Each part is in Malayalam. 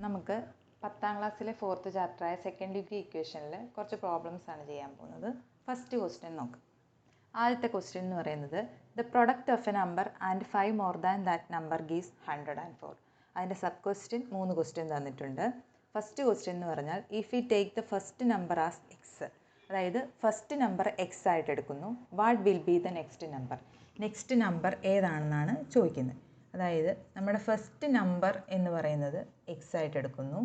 നമുക്ക് 10ാം ക്ലാസ്സിലെ 4th ചാപ്റ്ററായ സെക്കൻഡ് ഡിഗ്രി ഇക്വേഷനിൽ കുറച്ച് പ്രോബ്ലംസ് ആണ് ചെയ്യാൻ പോകുന്നത്. ഫസ്റ്റ് ക്വസ്റ്റ്യൻ നോക്കാം. ആദ്യത്തെ ക്വസ്റ്റ്യൻ എന്ന് പറയുന്നത് the product of a number and 5 more than that number gives 104. അതിൻ്റെ സബ് ക്വസ്റ്റ്യൻ 3 ക്വസ്റ്റ്യൻ തന്നിട്ടുണ്ട്. ഫസ്റ്റ് ക്വസ്റ്റ്യൻ എന്ന് പറഞ്ഞാൽ if you take the first number as x, അതായത് ഫസ്റ്റ് നമ്പർ എക്സ് ആയിട്ട് എടുക്കുന്നു, what will be the next number? Next number ഏതാണെന്നാണ് ചോദിക്കുന്നത്. അതായത് നമ്മുടെ ഫസ്റ്റ് നമ്പർ എന്ന് പറയുന്നത് എക്സ് ആയിട്ട് എടുക്കുന്നു.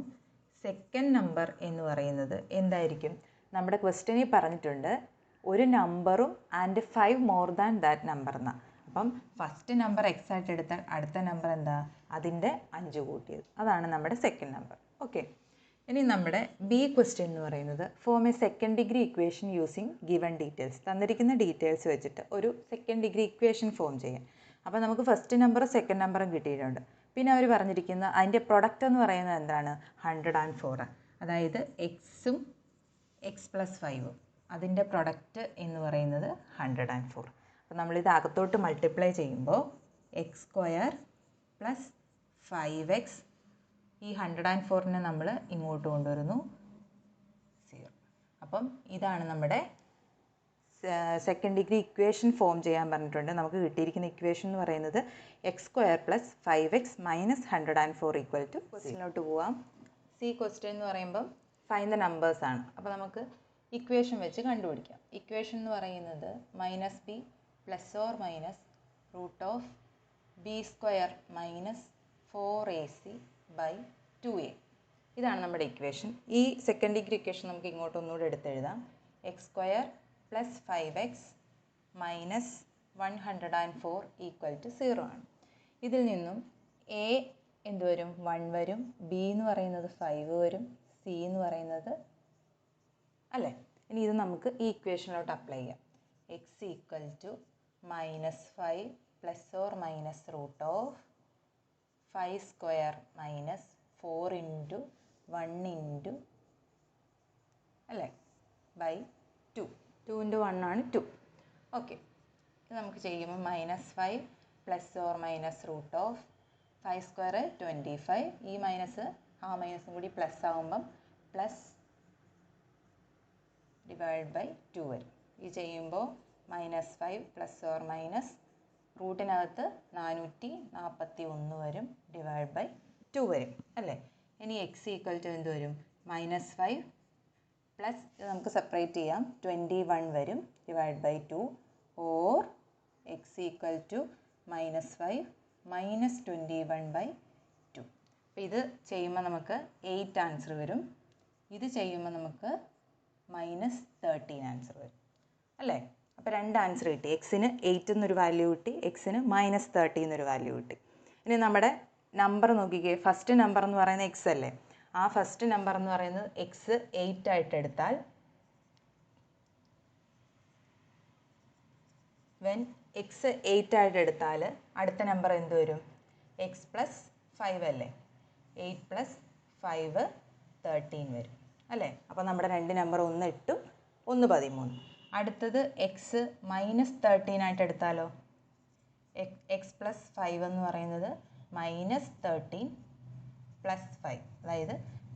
സെക്കൻഡ് നമ്പർ എന്ന് പറയുന്നത് എന്തായിരിക്കും? നമ്മുടെ ക്വസ്റ്റ്യനിൽ പറഞ്ഞിട്ടുണ്ട് ഒരു നമ്പറും and 5 more than that number എന്നാണ്. അപ്പം ഫസ്റ്റ് നമ്പർ എക്സ് ആയിട്ട് എടുത്താൽ അടുത്ത നമ്പർ എന്താ? അതിൻ്റെ 5 കൂട്ടിയത്. അതാണ് നമ്മുടെ സെക്കൻഡ് നമ്പർ. ഓക്കെ, ഇനി നമ്മുടെ ബി ക്വസ്റ്റ്യൻ എന്ന് പറയുന്നത് form A second degree equation using given details. തന്നിരിക്കുന്ന ഡീറ്റെയിൽസ് വെച്ചിട്ട് ഒരു സെക്കൻഡ് ഡിഗ്രി ഇക്വേഷൻ ഫോം ചെയ്യാം. അപ്പോൾ നമുക്ക് ഫസ്റ്റ് നമ്പറും സെക്കൻഡ് നമ്പറും കിട്ടിയിട്ടുണ്ട്. പിന്നെ അവർ പറഞ്ഞിരിക്കുന്ന അതിൻ്റെ പ്രൊഡക്റ്റ് എന്ന് പറയുന്നത് എന്താണ്? 104. അതായത് എക്സും എക്സ് പ്ലസ് 5ഉം അതിൻ്റെ പ്രൊഡക്റ്റ് എന്ന് പറയുന്നത് 104. അപ്പോൾ നമ്മളിത് അകത്തോട്ട് മൾട്ടിപ്ലൈ ചെയ്യുമ്പോൾ എക്സ് സ്ക്വയർ പ്ലസ് 5x, ഈ 104നെ നമ്മൾ ഇങ്ങോട്ട് കൊണ്ടുവരുന്നു 0. അപ്പം ഇതാണ് നമ്മുടെ സെക്കൻഡ് ഡിഗ്രി ഇക്വേഷൻ ഫോം ചെയ്യാൻ പറഞ്ഞിട്ടുണ്ട്. നമുക്ക് കിട്ടിയിരിക്കുന്ന ഇക്വേഷൻ എന്ന് പറയുന്നത് x square plus 5x minus 104 equal to ക്വസ്റ്റ്യനിലോട്ട് പോവാം. സി ക്വസ്റ്റ്യൻ എന്ന് പറയുമ്പം ഫൈൻഡ് ദ നമ്പേഴ്സ് ആണ്. അപ്പോൾ നമുക്ക് ഇക്വേഷൻ വെച്ച് കണ്ടുപിടിക്കാം. ഇക്വേഷൻ എന്ന് പറയുന്നത് minus b plus or minus root of b square minus 4ac by 2a. ഇതാണ് നമ്മുടെ ഇക്വേഷൻ. ഈ സെക്കൻഡ് ഡിഗ്രി ഇക്വേഷൻ നമുക്ക് ഇങ്ങോട്ട് ഒന്നുകൂടെ എടുത്തെഴുതാം. X square plus 5x minus 104 equal to 0 ആണ്. ഇതിൽ നിന്നും എ എന്ത് വരും? 1 വരും, ബി എന്ന് പറയുന്നത് 5 വരും, സി എന്ന് പറയുന്നത് അല്ലേ. ഇനി ഇത് നമുക്ക് ഈ ഇക്വേഷനിലോട്ട് അപ്ലൈ ചെയ്യാം. X equal to minus 5 plus or minus root of 5 square minus 4 into 1 into അല്ലേ ബൈ 2. 2 ഇൻറ്റു 1 ആണ് 2. ഓക്കെ, ഇത് നമുക്ക് ചെയ്യുമ്പോൾ minus 5 plus or minus root of 5 square 25, ഈ മൈനസ് ആ മൈനസും കൂടി പ്ലസ് ആകുമ്പം പ്ലസ് ഡിവൈഡ് ബൈ 2 വരും. ഈ ചെയ്യുമ്പോൾ മൈനസ് 5 പ്ലസ് ഓർ മൈനസ് റൂട്ടിനകത്ത് 441 വരും, ഡിവൈഡ് ബൈ 2 വരും അല്ലേ. ഇനി എക്സ് ഈക്വൽ ടു എന്ത് വരും? മൈനസ് 5 പ്ലസ് ഇത് നമുക്ക് സെപ്പറേറ്റ് ചെയ്യാം, 21 വരും, divide by 2, or x equal to minus 5 minus 21 by 2. അപ്പോൾ ഇത് ചെയ്യുമ്പോൾ നമുക്ക് 8 ആൻസർ വരും. ഇത് ചെയ്യുമ്പോൾ നമുക്ക് മൈനസ് 13 ആൻസർ വരും അല്ലേ. അപ്പോൾ 2 ആൻസർ കിട്ടി. എക്സിന് 8 എന്നൊരു വാല്യൂ കിട്ടി, എക്സിന് മൈനസ് 30 എന്നൊരു വാല്യൂ കിട്ടി. ഇനി നമ്മുടെ നമ്പർ നോക്കിക്കേ. ഫസ്റ്റ് നമ്പർ എന്ന് പറയുന്നത് എക്സ് അല്ലേ. ആ ഫസ്റ്റ് നമ്പർ എന്ന് പറയുന്നത് എക്സ് 8 ആയിട്ട് എടുത്താൽ വെൻ എക്സ് 8 ആയിട്ട് എടുത്താൽ അടുത്ത നമ്പർ എന്ത് വരും? എക്സ് പ്ലസ് 5 അല്ലേ. 8 പ്ലസ് 5 13 വരും അല്ലേ. അപ്പോൾ നമ്മുടെ 2 നമ്പർ 1 8 1 13. അടുത്തത് എക്സ് മൈനസ് 13 ആയിട്ട് എടുത്താലോ? എക്സ് പ്ലസ് 5 എന്ന് പറയുന്നത് മൈനസ് 13 പ്ലസ് 5, അതായത്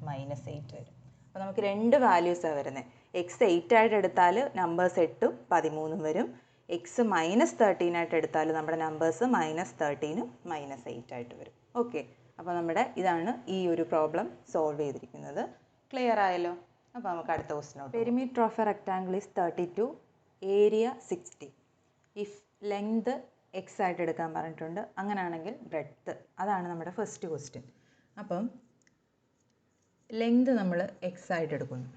മൈനസ് 8 വരും. അപ്പോൾ നമുക്ക് 2 വാല്യൂസാണ് വരുന്നത്. എക്സ് 8 ആയിട്ട് എടുത്താൽ നമ്പേഴ്സ് 8ഉം 13ഉം വരും. എക്സ് മൈനസ് 13 ആയിട്ട് എടുത്താൽ നമ്മുടെ നമ്പേഴ്സ് മൈനസ് 13ഉം മൈനസ് 8 ആയിട്ട് വരും. ഓക്കെ, അപ്പോൾ നമ്മുടെ ഇതാണ് ഈ ഒരു പ്രോബ്ലം സോൾവ് ചെയ്തിരിക്കുന്നത്. ക്ലിയർ ആയല്ലോ? അപ്പോൾ നമുക്ക് അടുത്ത question. Perimeter of A rectangle is 32, area 60. If length X ആയിട്ട് എടുക്കാൻ പറഞ്ഞിട്ടുണ്ട്, അങ്ങനെയാണെങ്കിൽ ബ്രെഡ്ത്ത്, അതാണ് നമ്മുടെ ഫസ്റ്റ് ക്വസ്റ്റ്യൻ. അപ്പം ലെങ്ത് നമ്മൾ എക്സ് ആയിട്ട് എടുക്കുന്നു,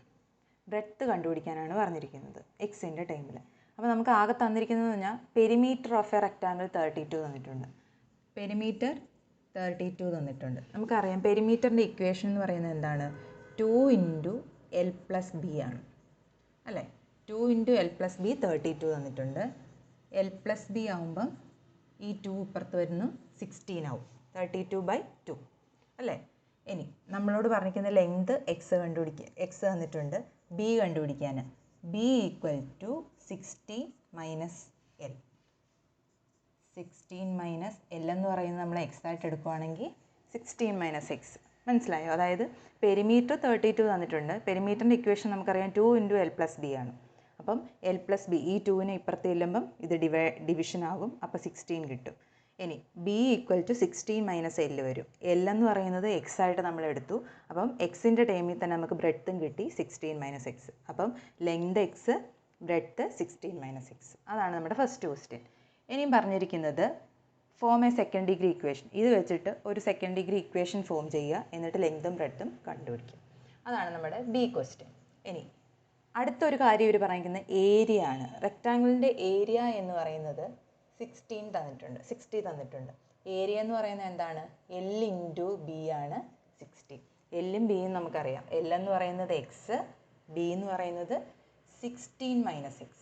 ബ്രെഡ്ത്ത് കണ്ടുപിടിക്കാനാണ് പറഞ്ഞിരിക്കുന്നത് എക്സിൻ്റെ ടൈമിൽ. അപ്പോൾ നമുക്ക് ആകെ തന്നിരിക്കുന്നത് പറഞ്ഞാൽ പെരിമീറ്റർ ഓഫ് എ റെക്ടാങ്കിൾ 32 തന്നിട്ടുണ്ട്, പെരിമീറ്റർ 32 തന്നിട്ടുണ്ട്. നമുക്കറിയാം പെരിമീറ്ററിൻ്റെ ഇക്വേഷൻ എന്ന് പറയുന്നത് എന്താണ്? 2 ഇൻറ്റു എൽ പ്ലസ് ബി ആണ് അല്ലേ. 2 ഇൻറ്റു എൽ പ്ലസ് ബി 32 തന്നിട്ടുണ്ട്. എൽ പ്ലസ് ബി ആകുമ്പം ഈ 2 ഇപ്പുറത്ത് വരുന്നു 16 ആവും, 32/2 അല്ലേ. ഇനി നമ്മളോട് പറഞ്ഞിരിക്കുന്ന ലെങ്ത് എക്സ് കണ്ടുപിടിക്കുക, എക്സ് തന്നിട്ടുണ്ട്, ബി കണ്ടുപിടിക്കാൻ. B equal to 16 minus l. 16 minus l എന്ന് പറയുന്നത് നമ്മൾ എക്സ് ആയിട്ട് എടുക്കുകയാണെങ്കിൽ 16 മൈനസ് എക്സ് മനസ്സിലായോ? അതായത് പെരിമീറ്റർ 32 തന്നിട്ടുണ്ട്. പെരിമീറ്ററിൻ്റെ ഇക്വേഷൻ നമുക്കറിയാം 2 × L+B ആണ്. അപ്പം L+B ഈ 2നെ ഇപ്പുറത്ത് ചെല്ലുമ്പം ഇത് ഡിവിഷൻ ആകും. അപ്പോൾ 16 കിട്ടും. ഇനി B = 16 - L വരും. L എന്ന് പറയുന്നത് X ആയിട്ട് നമ്മൾ എടുത്തു. അപ്പം എക്സിൻ്റെ ടൈമിൽ തന്നെ നമുക്ക് ബ്രെഡ്ത്തും കിട്ടി 16 - X. അപ്പം ലെങ്ത് X, ബ്രെഡ്ത്ത് 16 - X. അതാണ് നമ്മുടെ ഫസ്റ്റ് ക്വസ്റ്റ്യൻ. ഇനിയും പറഞ്ഞിരിക്കുന്നത് form A second degree equation. ഇത് വെച്ചിട്ട് ഒരു സെക്കൻഡ് ഡിഗ്രി ഇക്വേഷൻ ഫോം ചെയ്യുക, എന്നിട്ട് ലെങ്തും ബ്രെഡ്ത്തും കണ്ടുപിടിക്കുക. അതാണ് നമ്മുടെ B ക്വസ്റ്റ്യൻ. ഇനി അടുത്തൊരു കാര്യം ഇവർ പറയുന്നത് ഏരിയ ആണ്. റെക്റ്റാങ്കിളിൻ്റെ ഏരിയ എന്ന് പറയുന്നത് 60 തന്നിട്ടുണ്ട്. ഏരിയ എന്ന് പറയുന്നത് എന്താണ്? L × B ആണ് 60. എല്ലും ബിയും നമുക്കറിയാം. L എന്ന് പറയുന്നത് X, B എന്ന് പറയുന്നത് 16 - X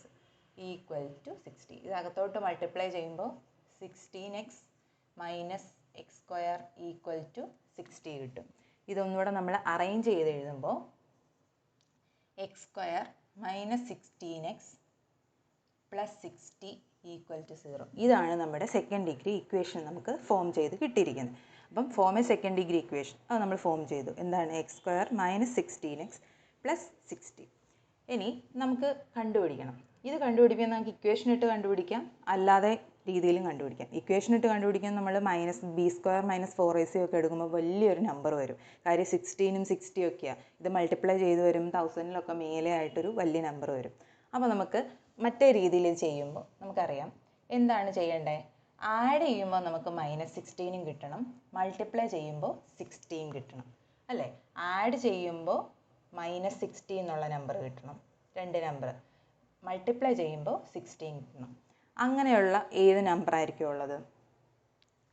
= 60. ഇത് അകത്തോട്ട് മൾട്ടിപ്ലൈ ചെയ്യുമ്പോൾ 16x - x² = 60 കിട്ടും. ഇതൊന്നുകൂടെ നമ്മൾ അറേഞ്ച് ചെയ്ത് എഴുതുമ്പോൾ x² - 16x + 60 = 0. ഇതാണ് നമ്മുടെ സെക്കൻഡ് ഡിഗ്രി ഇക്വേഷൻ നമുക്ക് ഫോം ചെയ്ത് കിട്ടിയിരിക്കുന്നത്. അപ്പം form A second degree equation അത് നമ്മൾ ഫോം ചെയ്തു. എന്താണ്? x² - 16x + 60. ഇനി നമുക്ക് കണ്ടുപിടിക്കണം. ഇത് കണ്ടുപിടിക്കാൻ നമുക്ക് ഇക്വേഷൻ ഇട്ട് കണ്ടുപിടിക്കാം, അല്ലാതെ രീതിയിലും കണ്ടുപിടിക്കാം. ഇക്വേഷൻ ഇട്ട് കണ്ടുപിടിക്കാൻ നമ്മൾ -b² - 4ac ഒക്കെ എടുക്കുമ്പോൾ വലിയൊരു നമ്പർ വരും. കാര്യം 16ഉം 60 ഒക്കെയാണ്. ഇത് മൾട്ടിപ്ലൈ ചെയ്ത് വരും 1000-ലൊക്കെ മേലെ ആയിട്ടൊരു വലിയ നമ്പർ വരും. അപ്പോൾ നമുക്ക് മറ്റേ രീതിയിൽ ചെയ്യുമ്പോൾ നമുക്കറിയാം എന്താണ് ചെയ്യേണ്ടത്. ആഡ് ചെയ്യുമ്പോൾ നമുക്ക് -16ഉം കിട്ടണം, മൾട്ടിപ്ലൈ ചെയ്യുമ്പോൾ 16 കിട്ടണം അല്ലേ? ആഡ് ചെയ്യുമ്പോൾ -16 എന്നുള്ള നമ്പർ കിട്ടണം, 2 നമ്പർ. മൾട്ടിപ്ലൈ ചെയ്യുമ്പോൾ 16 കിട്ടണം. അങ്ങനെയുള്ള ഏത് നമ്പർ ആയിരിക്കും ഉള്ളത്?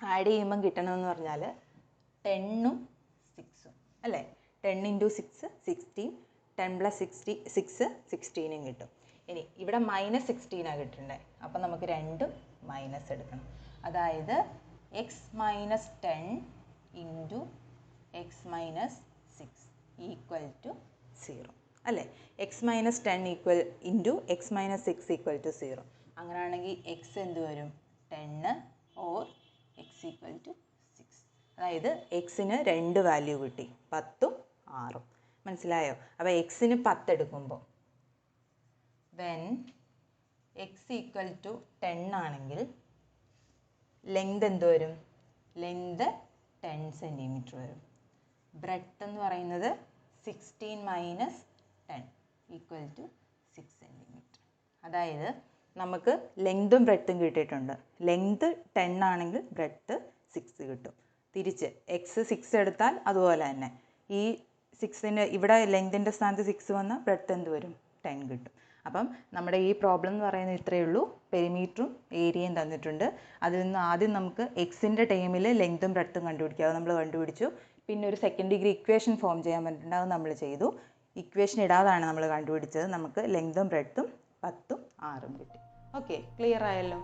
ആഡ് ചെയ്യുമ്പം കിട്ടണമെന്ന് പറഞ്ഞാൽ 10ഉം 6ഉം അല്ലേ? 10 × 6 16, 10 + 6 16ഉം കിട്ടും. ഇനി ഇവിടെ -16 കിട്ടണ്ടേ, അപ്പം നമുക്ക് രണ്ടും മൈനസ് എടുക്കണം. അതായത് x - 10 × x - 6 = 0 അല്ലേ? x - 10 × x - 6 = 0. അങ്ങനെയാണെങ്കിൽ x എന്ത് വരും? 10 or x = 6. അതായത് എക്സിന് 2 വാല്യൂ കിട്ടി, 10ഉം 6ഉം. മനസ്സിലായോ? അപ്പോൾ എക്സിന് 10 എടുക്കുമ്പോൾ വെൻ x = 10 ആണെങ്കിൽ ലെങ്ത് എന്ത് വരും? ലെങ്ത് 10 സെൻറ്റിമീറ്റർ വരും. ബ്രെഡ്ത്ത് എന്ന് പറയുന്നത് 16 - 10 = 6 സെൻറ്റിമീറ്റർ. അതായത് നമുക്ക് ലെങ്തും ബ്രെഡ്ത്തും കിട്ടിയിട്ടുണ്ട്. ലെങ്ത് 10 ആണെങ്കിൽ ബ്രെഡ്ത്ത് 6 കിട്ടും. തിരിച്ച് x 6 എടുത്താൽ അതുപോലെ തന്നെ ഈ 6ന് ഇവിടെ ലെങ്തിൻ്റെ സ്ഥാനത്ത് 6 വന്നാൽ ബ്രെഡ്ത്ത് എന്ത് വരും? 10 കിട്ടും. അപ്പം നമ്മുടെ ഈ പ്രോബ്ലം എന്ന് പറയുന്നത് ഇത്രയേ ഉള്ളൂ. പെരിമീറ്ററും ഏരിയയും തന്നിട്ടുണ്ട്. അതിൽ നിന്ന് ആദ്യം നമുക്ക് എക്സിൻ്റെ ടൈമിൽ ലെങ്തും ബ്രെഡ്ത്തും കണ്ടുപിടിക്കുക. അത് നമ്മൾ കണ്ടുപിടിച്ചു. പിന്നെ ഒരു സെക്കൻഡ് ഡിഗ്രി ഇക്വേഷൻ ഫോം ചെയ്യാൻ പറ്റുന്നുണ്ട്, അത് നമ്മൾ ചെയ്തു. ഇക്വേഷൻ ഇടാതാണ് നമ്മൾ കണ്ടുപിടിച്ചത്. നമുക്ക് ലെങ്തും ബ്രെഡ്ത്തും 10ഉം 6ഉം കിട്ടി. ഓക്കെ, ക്ലിയർ ആയല്ലോ?